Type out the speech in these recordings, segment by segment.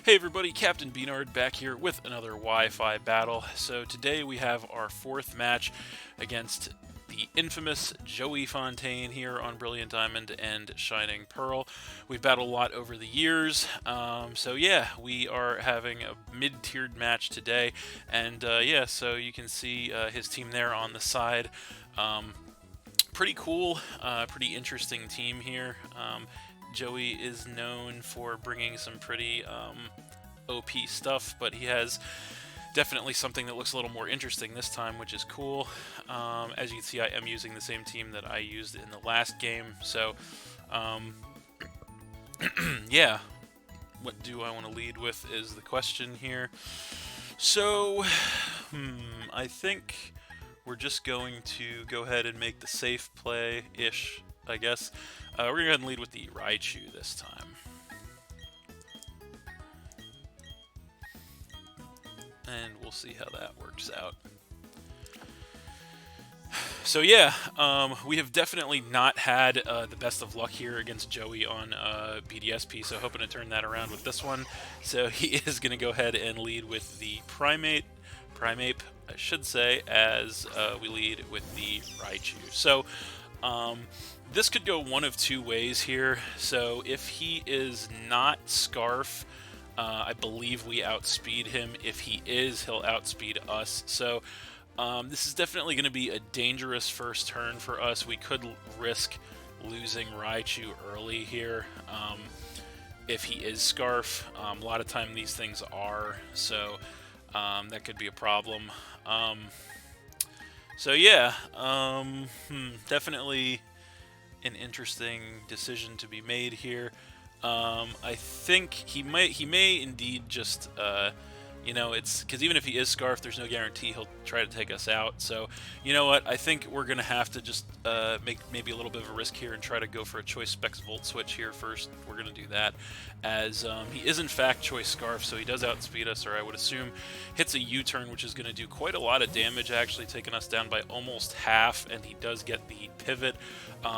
Hey everybody, Captain B-Nard back here with another Wi-Fi battle. So today we have our fourth match against the infamous JoeyFontaine here on Brilliant Diamond and Shining Pearl. We've battled a lot over the years, so yeah, we are having a mid-tiered match today, and yeah, so you can see his team there on the side. Pretty cool, pretty interesting team here. Joey is known for bringing some pretty OP stuff, but he has definitely something that looks a little more interesting this time, which is cool. As you can see, I am using the same team that I used in the last game, so yeah, what do I want to lead with is the question here. So, I think we're just going to go ahead and make the safe play-ish, I guess. We're going to go ahead and lead with the Raichu this time. And we'll see how that works out. So yeah, we have definitely not had the best of luck here against Joey on BDSP, so hoping to turn that around with this one. So he is going to go ahead and lead with the Primeape, I should say, as we lead with the Raichu. So this could go one of two ways here. So if he is not Scarf, I believe we outspeed him. If he is, he'll outspeed us. So this is definitely going to be a dangerous first turn for us. We could risk losing Raichu early here if he is Scarf. A lot of time these things are, so that could be a problem. So yeah, definitely an interesting decision to be made here. I think he may indeed just, you know, it's because even if he is Scarf, there's no guarantee he'll try to take us out. So, you know what? I think we're gonna have to just make maybe a little bit of a risk here and try to go for a Choice Specs Volt Switch here first. We're gonna do that, as he is in fact Choice Scarf, so he does outspeed us, or I would assume hits a U-turn, which is gonna do quite a lot of damage, actually taking us down by almost half, and he does get the pivot.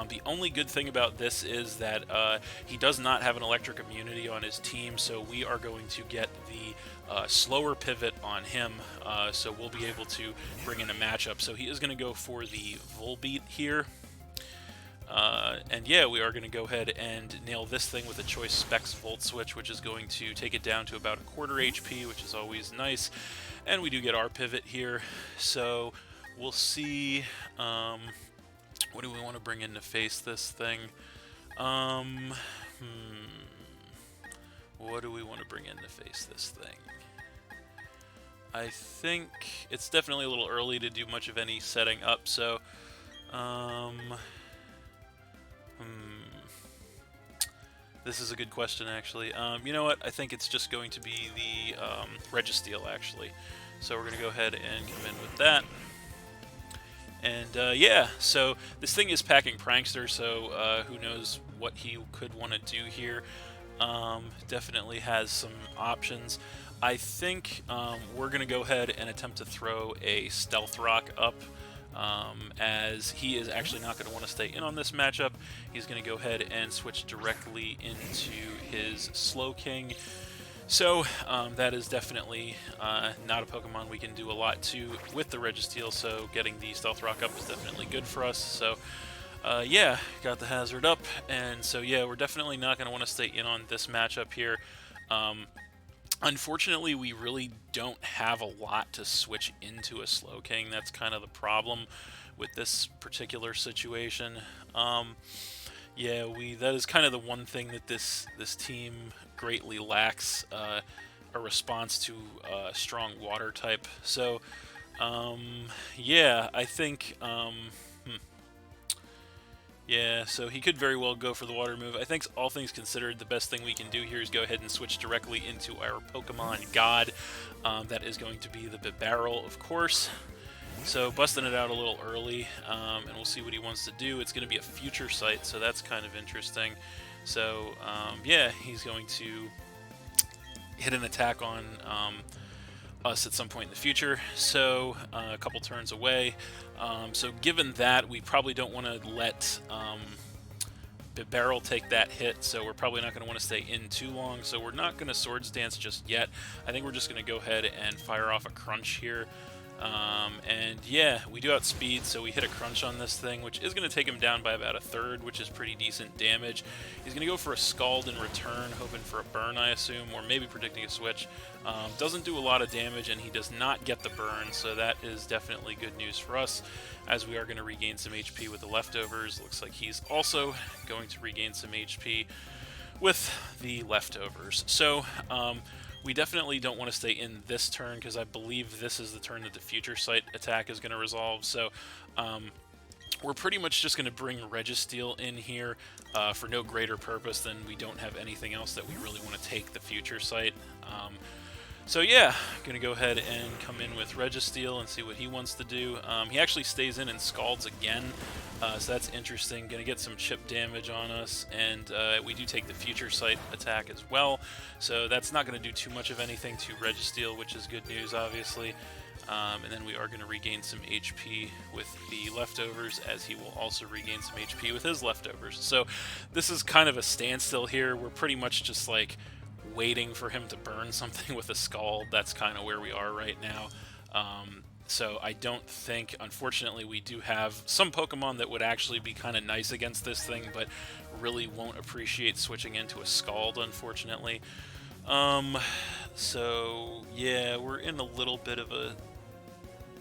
The only good thing about this is that he does not have an electric immunity on his team, so we are going to get the slower pivot on him, so we'll be able to bring in a matchup. So he is going to go for the Volbeat here. And yeah, we are going to go ahead and nail this thing with a Choice Specs Volt Switch, which is going to take it down to about a quarter HP, which is always nice. And we do get our pivot here, so we'll see. What do we want to bring in to face this thing? What do we want to bring in to face this thing? I think it's definitely a little early to do much of any setting up, so this is a good question, actually. You know what? I think it's just going to be the Registeel, actually. So we're going to go ahead and come in with that. And yeah, so this thing is packing Prankster, so who knows what he could want to do here. Definitely has some options. I think we're going to go ahead and attempt to throw a Stealth Rock up, as he is actually not going to want to stay in on this matchup. He's going to go ahead and switch directly into his Slowking. So that is definitely not a Pokemon we can do a lot to with the Registeel, so getting the Stealth Rock up is definitely good for us. So yeah, got the Hazard up, and so yeah, we're definitely not going to want to stay in on this matchup here. Unfortunately, we really don't have a lot to switch into a Slowking. That's kind of the problem with this particular situation. Yeah, that is kind of the one thing that this team greatly lacks, a response to strong water type. So yeah, I think yeah, so he could very well go for the water move. I think, all things considered, the best thing we can do here is go ahead and switch directly into our Pokemon God. That is going to be the Bibarel, of course. So busting it out a little early, and we'll see what he wants to do. It's going to be a Future Sight, so that's kind of interesting. So yeah, he's going to hit an attack on us at some point in the future, so a couple turns away. So given that, we probably don't want to let barrel take that hit, so we're probably not going to want to stay in too long, so we're not going to Swords Dance just yet. I think we're just going to go ahead and fire off a crunch here. And yeah, we do outspeed, so we hit a crunch on this thing, which is going to take him down by about a third, which is pretty decent damage. He's going to go for a Scald in return, hoping for a burn, I assume, or maybe predicting a switch. Doesn't do a lot of damage, and he does not get the burn, so that is definitely good news for us, as we are going to regain some HP with the leftovers. Looks like he's also going to regain some HP with the leftovers. So, we definitely don't want to stay in this turn, because I believe this is the turn that the Future Sight attack is going to resolve. So we're pretty much just going to bring Registeel in here for no greater purpose than we don't have anything else that we really want to take the Future Sight. So yeah, I'm going to go ahead and come in with Registeel and see what he wants to do. He actually stays in and Scalds again, so that's interesting. Going to get some chip damage on us, and we do take the Future Sight attack as well, so that's not going to do too much of anything to Registeel, which is good news, obviously. And then we are going to regain some HP with the leftovers, as he will also regain some HP with his leftovers. So this is kind of a standstill here. We're pretty much just like waiting for him to burn something with a Scald. That's kind of where we are right now. So I don't think, unfortunately, we do have some Pokemon that would actually be kind of nice against this thing, but really won't appreciate switching into a Scald, unfortunately. So yeah, we're in a little bit of a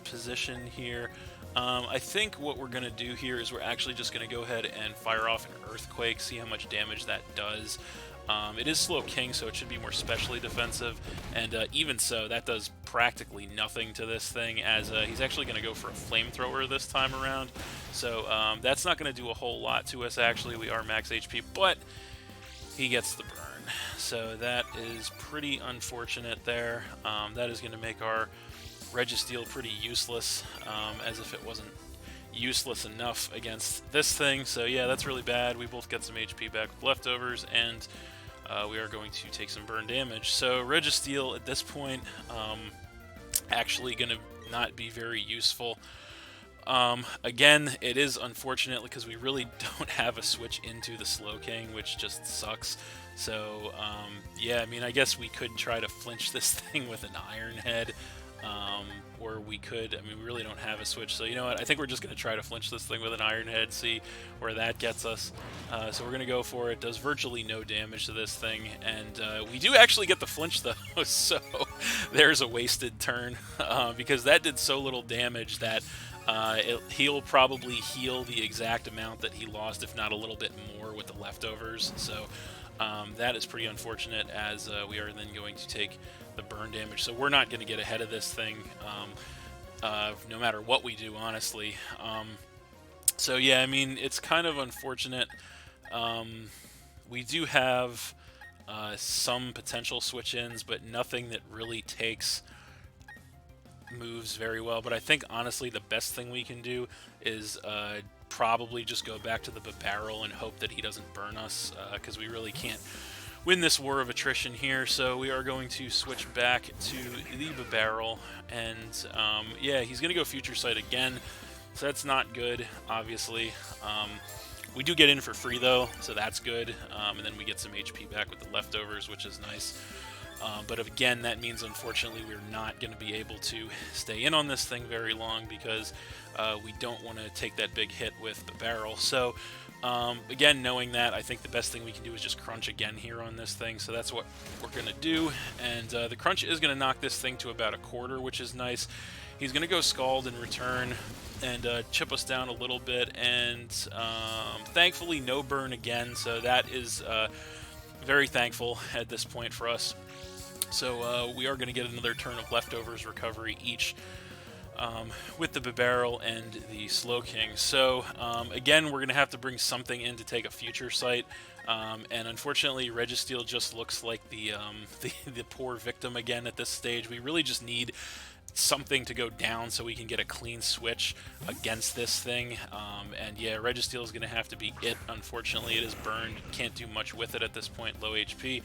position here. I think what we're going to do here is we're actually just going to go ahead and fire off an Earthquake, see how much damage that does. It is Slowking, so it should be more specially defensive, and even so, that does practically nothing to this thing, as he's actually going to go for a Flamethrower this time around. So that's not going to do a whole lot to us, actually. We are max HP, but he gets the burn. So that is pretty unfortunate there. That is going to make our Registeel pretty useless, as if it wasn't useless enough against this thing. So yeah, that's really bad. We both get some HP back with leftovers, and we are going to take some burn damage. So Registeel at this point actually going to not be very useful. Again, it is unfortunate because we really don't have a switch into the Slowking, which just sucks. So yeah, I mean, I guess we could try to flinch this thing with an Iron Head. Or we could, I mean, we really don't have a switch, so you know what, I think we're just going to try to flinch this thing with an Iron Head, see where that gets us. So we're going to go for it. Does virtually no damage to this thing, and we do actually get the flinch though, so there's a wasted turn, because that did so little damage that he'll probably heal the exact amount that he lost, if not a little bit more, with the leftovers. So that is pretty unfortunate, as we are then going to take the burn damage. So we're not going to get ahead of this thing, no matter what we do, honestly. So yeah, I mean, it's kind of unfortunate. We do have some potential switch-ins, but nothing that really takes moves very well. But I think, honestly, the best thing we can do is probably just go back to the barrel and hope that he doesn't burn us, because we really can't win this war of attrition here. So we are going to switch back to the barrel, and yeah, he's going to go Future Sight again, so that's not good, obviously. We do get in for free though, so that's good, and then we get some HP back with the leftovers, which is nice. But again, that means, unfortunately, we're not going to be able to stay in on this thing very long, because we don't want to take that big hit with the barrel. So again, knowing that, I think the best thing we can do is just crunch again here on this thing. So that's what we're going to do. And the crunch is going to knock this thing to about a quarter, which is nice. He's going to go Scald in return and chip us down a little bit. And thankfully, no burn again. So that is very thankful at this point for us. So we are going to get another turn of leftovers recovery each, with the barrel and the Slowking. So again, we're going to have to bring something in to take a Future Sight, and unfortunately, Registeel just looks like the poor victim again at this stage. We really just need something to go down so we can get a clean switch against this thing, and yeah, Registeel is going to have to be it. Unfortunately, it is burned. Can't do much with it at this point, low HP.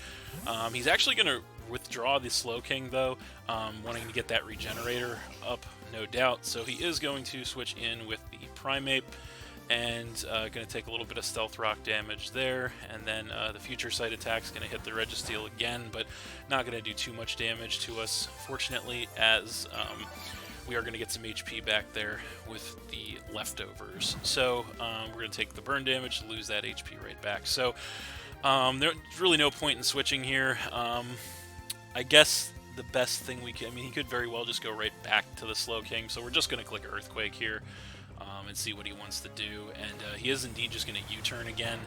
He's actually going to withdraw the Slowking though, wanting to get that regenerator up, no doubt. So he is going to switch in with the Primeape, and going to take a little bit of stealth rock damage there, and then the future sight attack is going to hit the Registeel again, but not going to do too much damage to us, fortunately, as we are going to get some HP back there with the leftovers. So we're going to take the burn damage, lose that HP right back. So there's really no point in switching here. I guess the best thing we can, I mean, he could very well just go right back to the Slowking, so we're just going to click Earthquake here. And see what he wants to do, and he is indeed just going to U-turn again.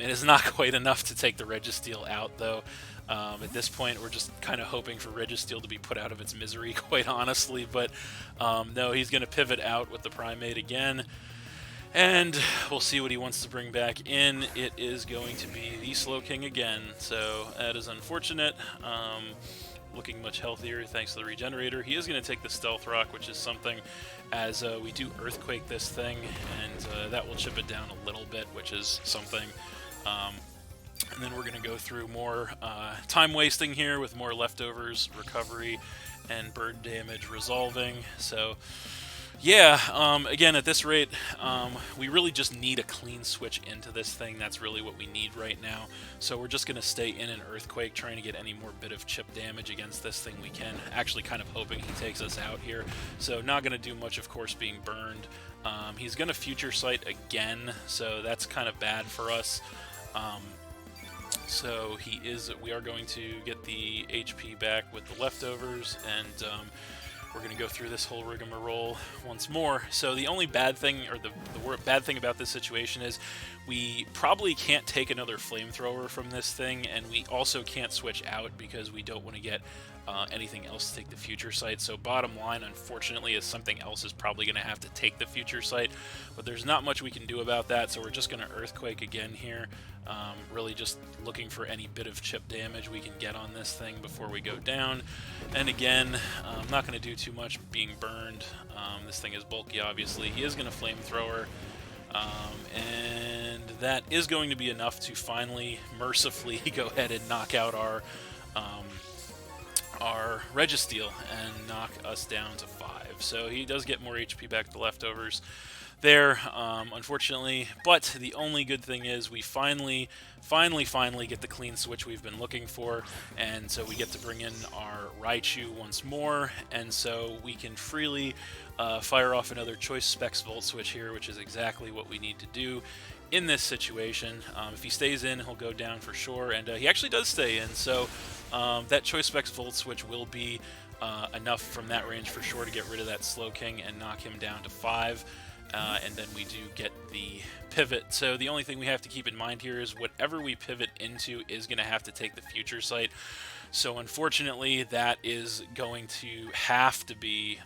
It is not quite enough to take the Registeel out, though. At this point, we're just kind of hoping for Registeel to be put out of its misery, quite honestly, but no, he's going to pivot out with the Primate again, and we'll see what he wants to bring back in. It is going to be the Slowking again, so that is unfortunate. Looking much healthier thanks to the Regenerator. He is going to take the Stealth Rock, which is something, as we do Earthquake this thing, and that will chip it down a little bit, which is something. And then we're going to go through more time wasting here with more leftovers, recovery, and bird damage resolving. So yeah, again, at this rate, we really just need a clean switch into this thing. That's really what we need right now. So we're just going to stay in an Earthquake, trying to get any more bit of chip damage against this thing we can. Actually kind of hoping he takes us out here. So not going to do much, of course, being burned. He's going to Future Sight again, so that's kind of bad for us. So we are going to get the HP back with the leftovers, and we're going to go through this whole rigmarole once more. So the only bad thing, or the bad thing about this situation is we probably can't take another Flamethrower from this thing, and we also can't switch out because we don't want to get anything else to take the Future Sight. So bottom line, unfortunately, is something else is probably going to have to take the Future Sight, but there's not much we can do about that, so we're just going to Earthquake again here. Really just looking for any bit of chip damage we can get on this thing before we go down. And again, I'm not going to do too much being burned. This thing is bulky, obviously. He is going to Flamethrower, and that is going to be enough to finally, mercifully, go ahead and knock out our Registeel and knock us down to 5. So he does get more HP back to leftovers there, unfortunately, but the only good thing is we finally get the clean switch we've been looking for, and so we get to bring in our Raichu once more, and so we can freely fire off another Choice Specs Volt Switch here, which is exactly what we need to do in this situation. If he stays in, he'll go down for sure, and he actually does stay in, so that Choice Specs Volt Switch will be enough from that range for sure to get rid of that Slowking and knock him down to 5. And then we do get the pivot. So the only thing we have to keep in mind here is whatever we pivot into is going to have to take the Future Sight. So unfortunately, that is going to have to be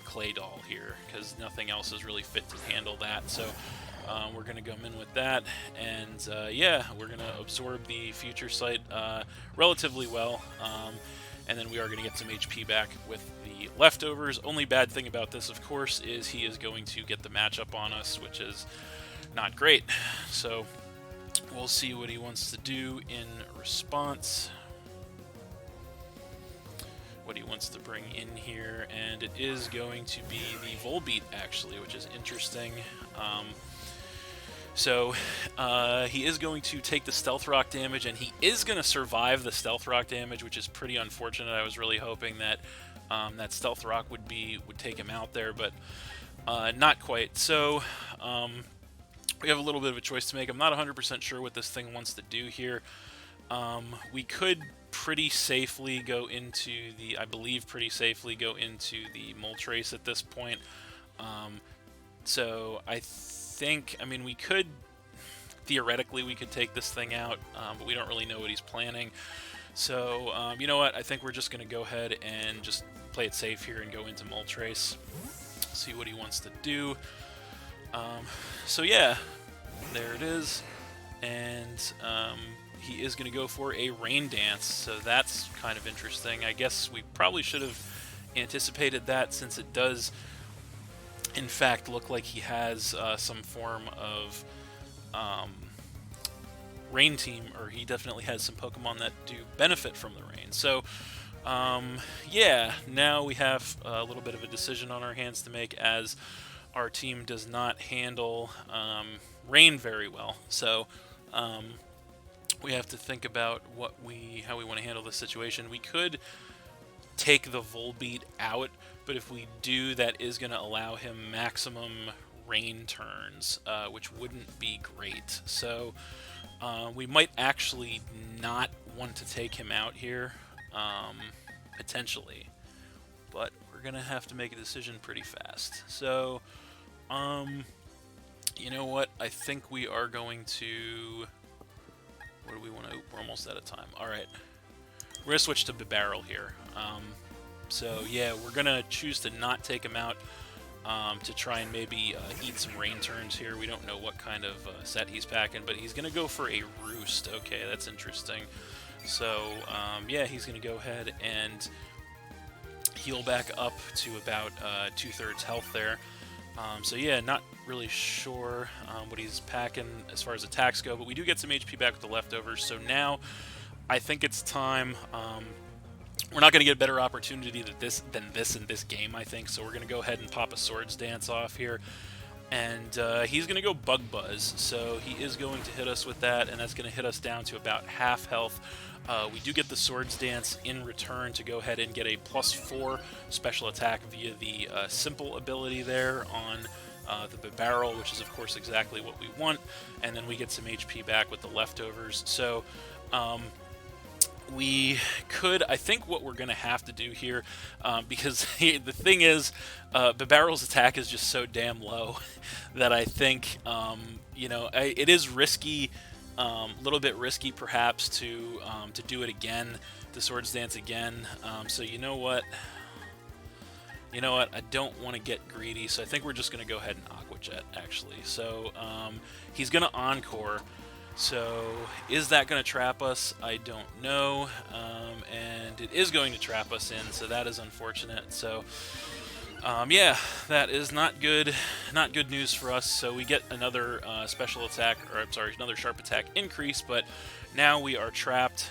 Clay Doll here, because nothing else is really fit to handle that. So we're going to come in with that, and yeah, we're going to absorb the Future Sight relatively well. And then we are going to get some HP back with the leftovers. Only bad thing about this, of course, is he is going to get the matchup on us, which is not great. So we'll see what he wants to do in response, what he wants to bring in here, and it is going to be the Volbeat, actually, which is interesting. So he is going to take the Stealth Rock damage, and he is going to survive the Stealth Rock damage, which is pretty unfortunate. I was really hoping that that Stealth Rock would take him out there, but not quite. So we have a little bit of a choice to make. I'm not 100% sure what this thing wants to do here. We could pretty safely go into the, I believe pretty safely go into the Moltres at this point. So I think, I mean, we could, theoretically, we could take this thing out, but we don't really know what he's planning. So, you know what, I think we're just going to go ahead and just play it safe here and go into Moltres, see what he wants to do. So yeah, there it is, and he is going to go for a Rain Dance, so that's kind of interesting. I guess we probably should have anticipated that, since it does in fact look like he has some form of Rain Team, or he definitely has some Pokemon that do benefit from the rain. So yeah, now we have a little bit of a decision on our hands to make, as our team does not handle rain very well. So we have to think about how we want to handle this situation. We could take the Volbeat out, but if we do, that is going to allow him maximum rain turns, which wouldn't be great. So we might actually not want to take him out here, potentially, but we're going to have to make a decision pretty fast. So, you know what? I think we are going to... What do we want to... We're almost out of time. Alright. We're going to switch to B-Barrel here. So, yeah, we're going to choose to not take him out to try and maybe eat some rain turns here. We don't know what kind of set he's packing, but he's going to go for a Roost. Okay, that's interesting. So, yeah, he's going to go ahead and heal back up to about 2/3 health there. So yeah, not really sure what he's packing as far as attacks go, but we do get some HP back with the leftovers. So now I think it's time. We're not going to get a better opportunity than this in this game, I think. So we're going to go ahead and pop a Swords Dance off here. And he's going to go Bug Buzz. So he is going to hit us with that, and that's going to hit us down to about half health. We do get the Swords Dance in return to go ahead and get a +4 special attack via the simple ability there on the B-Barrel, which is of course exactly what we want, and then we get some HP back with the leftovers. So we could, I think what we're going to have to do here, because the thing is, B-Barrel's attack is just so damn low that I think, you know, it is risky. A little bit risky, perhaps, to do it again, to Swords Dance again. So you know what? I don't want to get greedy, so I think we're just going to go ahead and Aqua Jet, actually. So he's going to Encore. So is that going to trap us? I don't know. And it is going to trap us in, so that is unfortunate. So yeah, that is not good news for us. So we get another special attack, or I'm sorry, another sharp attack increase, but now we are trapped.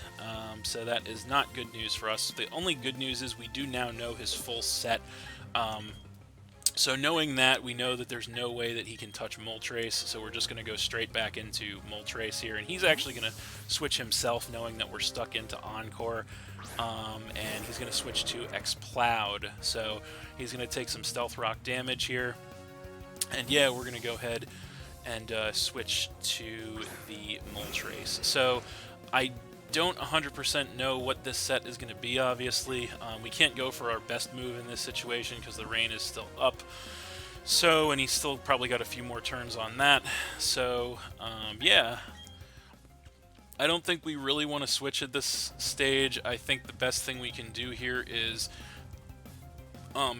So that is not good news for us. The only good news is we do now know his full set. So knowing that, we know that there's no way that he can touch Moltres, so we're just going to go straight back into Moltres here, and he's actually going to switch himself, knowing that we're stuck into Encore, and he's going to switch to Exploud, so he's going to take some Stealth Rock damage here, and yeah, we're going to go ahead and switch to the Moltres. So I don't 100% know what this set is going to be, obviously. We can't go for our best move in this situation because the rain is still up. So, and he's still probably got a few more turns on that. So, yeah. I don't think we really want to switch at this stage. I think the best thing we can do here is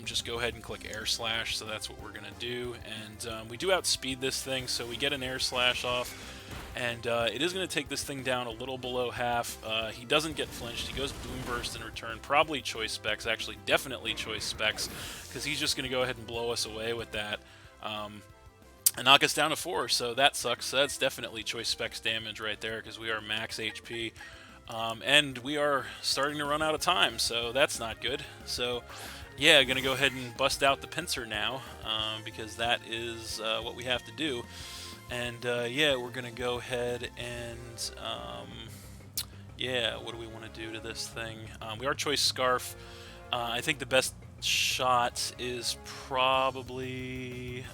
just go ahead and click Air Slash, so that's what we're going to do. And we do outspeed this thing, so we get an Air Slash off. And it is going to take this thing down a little below half. He doesn't get flinched. He goes Boom Burst in return. Probably Choice Specs. Actually, definitely Choice Specs. Because he's just going to go ahead and blow us away with that. And knock us down to 4. So that sucks. So that's definitely Choice Specs damage right there. Because we are max HP. And we are starting to run out of time. So that's not good. So yeah, going to go ahead and bust out the pincer now. Because that is what we have to do. And yeah, we're going to go ahead and, yeah, what do we want to do to this thing? We are Choice Scarf. I think the best shot is probably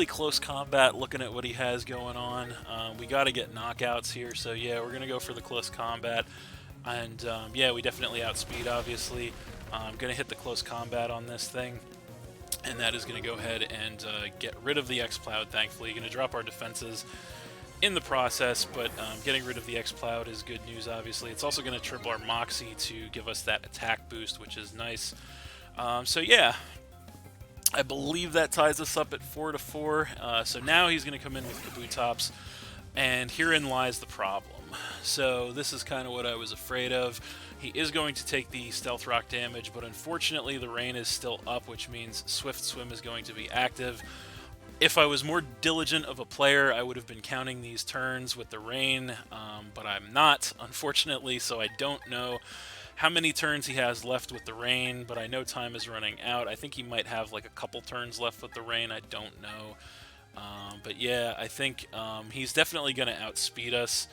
close combat, looking at what he has going on. We got to get knockouts here, so yeah, we're going to go for the close combat. And yeah, we definitely outspeed, obviously. I'm going to hit the close combat on this thing. And that is going to go ahead and get rid of the X-Cloud, thankfully. Going to drop our defenses in the process, but getting rid of the X-Cloud is good news, obviously. It's also going to triple our Moxie to give us that attack boost, which is nice. So yeah, I believe that ties us up at 4-4. So now he's going to come in with Kabutops, and herein lies the problem. So this is kind of what I was afraid of. He is going to take the Stealth Rock damage, but unfortunately the rain is still up, which means Swift Swim is going to be active. If I was more diligent of a player, I would have been counting these turns with the rain, but I'm not, unfortunately, so I don't know how many turns he has left with the rain, but I know time is running out. I think he might have like a couple turns left with the rain. I don't know. But yeah, I think he's definitely going to outspeed us,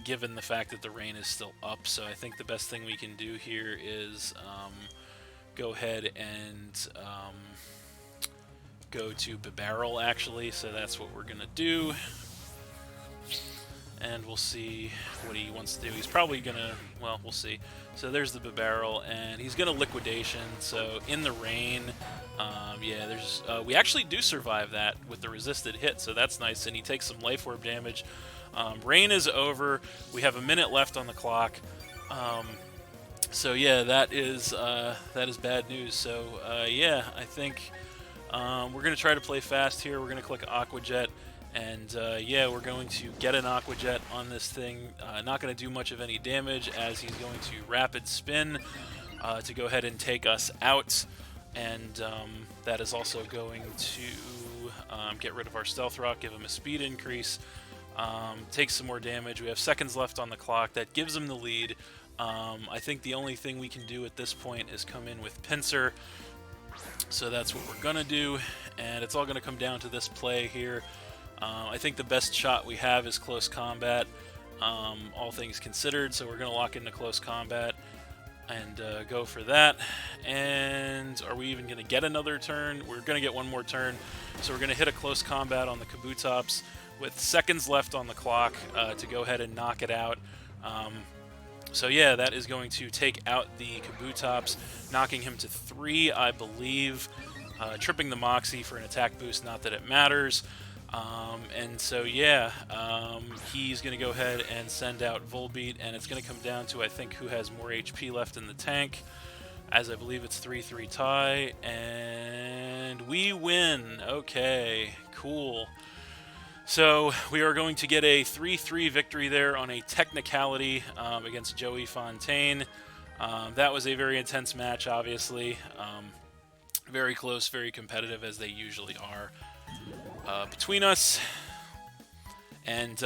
given the fact that the rain is still up. So I think the best thing we can do here is go ahead and go to barrel, actually. So that's what we're going to do. And we'll see what he wants to do. He's probably going to, well, we'll see. So there's the barrel, and he's going to liquidation. So in the rain, yeah, there's we actually do survive that with the resisted hit, so that's nice. And he takes some life orb damage. Rain is over. We have a minute left on the clock. So yeah, that is bad news. So yeah, I think we're going to try to play fast here. We're going to click Aqua Jet. And yeah, we're going to get an Aqua Jet on this thing. Not going to do much of any damage, as he's going to rapid spin to go ahead and take us out. And that is also going to get rid of our Stealth Rock, give him a speed increase, take some more damage. We have seconds left on the clock. That gives him the lead. I think the only thing we can do at this point is come in with Pincer. So that's what we're going to do. And it's all going to come down to this play here. I think the best shot we have is close combat, all things considered, so we're going to lock into close combat and go for that. And are we even going to get another turn? We're going to get one more turn, so we're going to hit a close combat on the Kabutops with seconds left on the clock to go ahead and knock it out. So yeah, that is going to take out the Kabutops, knocking him to 3, I believe, tripping the Moxie for an attack boost, not that it matters. And so, yeah, he's going to go ahead and send out Volbeat, and it's going to come down to, I think, who has more HP left in the tank, as I believe it's 3-3 tie, and we win. Okay, cool. So we are going to get a 3-3 victory there on a technicality against JoeyFontaine. That was a very intense match, obviously. Very close, very competitive, as they usually are. Between us, and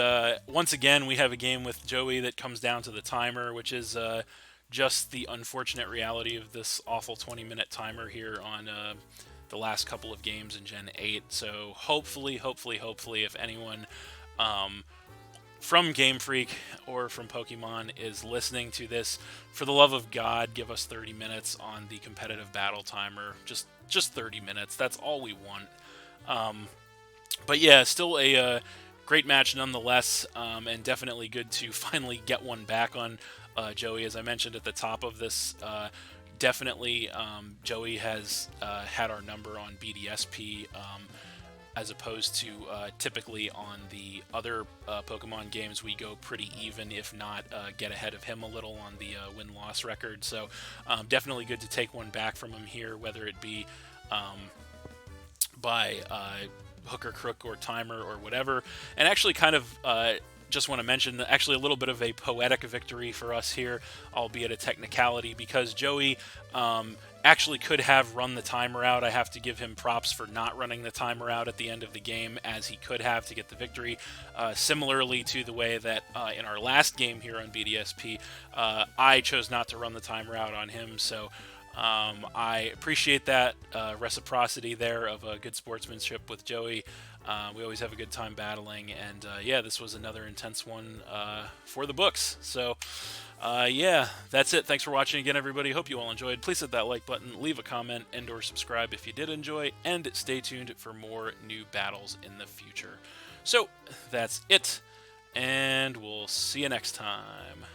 once again we have a game with Joey that comes down to the timer, which is just the unfortunate reality of this awful 20-minute timer here on the last couple of games in Gen 8. So hopefully if anyone from Game Freak or from Pokemon is listening to this, for the love of God, give us 30 minutes on the competitive battle timer. Just 30 minutes, that's all we want. But yeah, still a great match nonetheless, and definitely good to finally get one back on Joey. As I mentioned at the top of this, definitely Joey has had our number on BDSP, as opposed to typically on the other Pokemon games. We go pretty even, if not get ahead of him a little on the win-loss record. So definitely good to take one back from him here, whether it be by hook or crook or timer or whatever. And actually kind of just want to mention actually a little bit of a poetic victory for us here, albeit a technicality, because Joey actually could have run the timer out. I have to give him props for not running the timer out at the end of the game, as he could have to get the victory. Similarly to the way that in our last game here on BDSP, I chose not to run the timer out on him. So I appreciate that reciprocity there of good sportsmanship with Joey. We always have a good time battling, and yeah, this was another intense one for the books. So yeah, that's it. Thanks for watching again, everybody. Hope you all enjoyed. Please hit that like button, leave a comment, and or subscribe if you did enjoy, and stay tuned for more new battles in the future. So that's it, and we'll see you next time.